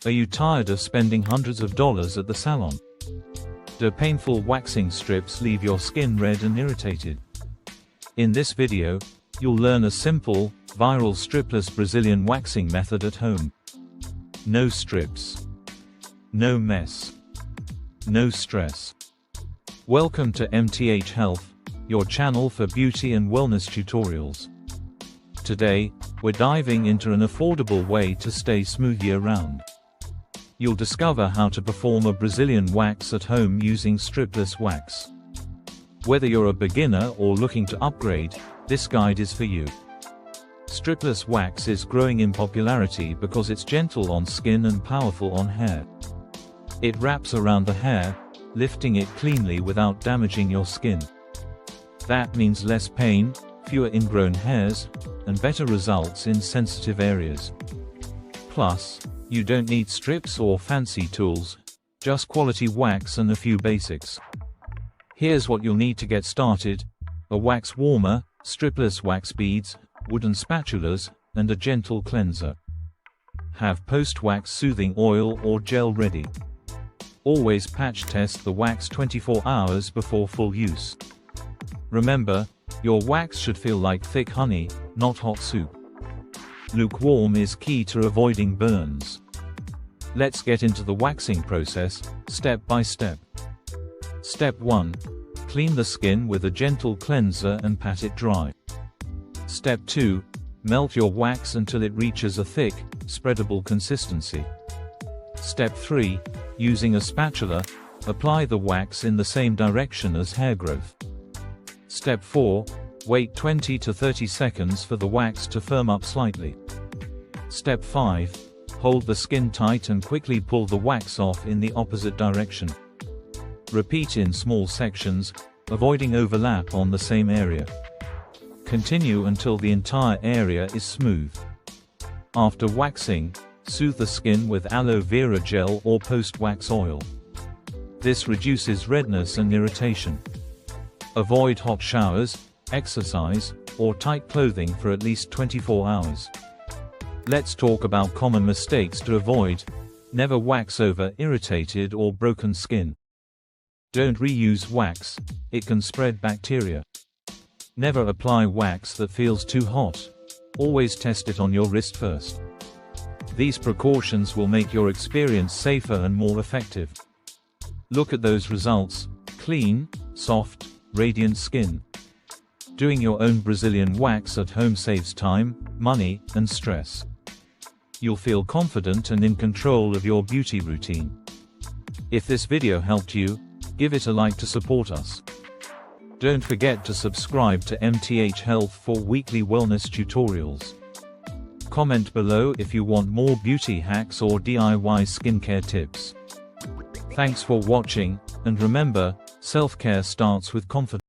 Are you tired of spending hundreds of dollars at the salon? Do painful waxing strips leave your skin red and irritated? In this video, you'll learn a simple, viral stripless Brazilian waxing method at home. No strips. No mess. No stress. Welcome to MTH Health, your channel for beauty and wellness tutorials. Today, we're diving into an affordable way to stay smooth year-round. You'll discover how to perform a Brazilian wax at home using stripless wax. Whether you're a beginner or looking to upgrade, this guide is for you. Stripless wax is growing in popularity because it's gentle on skin and powerful on hair. It wraps around the hair, lifting it cleanly without damaging your skin. That means less pain, fewer ingrown hairs, and better results in sensitive areas. Plus, you don't need strips or fancy tools, just quality wax and a few basics. Here's what you'll need to get started: a wax warmer, stripless wax beads, wooden spatulas, and a gentle cleanser. Have post-wax soothing oil or gel ready. Always patch test the wax 24 hours before full use. Remember, your wax should feel like thick honey, not hot soup. Lukewarm is key to avoiding burns. Let's get into the waxing process, step by step. Step 1. Clean the skin with a gentle cleanser and pat it dry. Step 2. Melt your wax until it reaches a thick, spreadable consistency. Step 3. Using a spatula, apply the wax in the same direction as hair growth. Step 4. Wait 20 to 30 seconds for the wax to firm up slightly. Step 5. Hold the skin tight and quickly pull the wax off in the opposite direction. Repeat in small sections, avoiding overlap on the same area. Continue until the entire area is smooth. After waxing, soothe the skin with aloe vera gel or post-wax oil. This reduces redness and irritation. Avoid hot showers, exercise, or tight clothing for at least 24 hours. Let's talk about common mistakes to avoid. Never wax over irritated or broken skin. Don't reuse wax, it can spread bacteria. Never apply wax that feels too hot. Always test it on your wrist first. These precautions will make your experience safer and more effective. Look at those results: clean, soft, radiant skin. Doing your own Brazilian wax at home saves time, money, and stress. You'll feel confident and in control of your beauty routine. If this video helped you, give it a like to support us. Don't forget to subscribe to MTH Health for weekly wellness tutorials. Comment below if you want more beauty hacks or DIY skincare tips. Thanks for watching, and remember, self-care starts with confidence.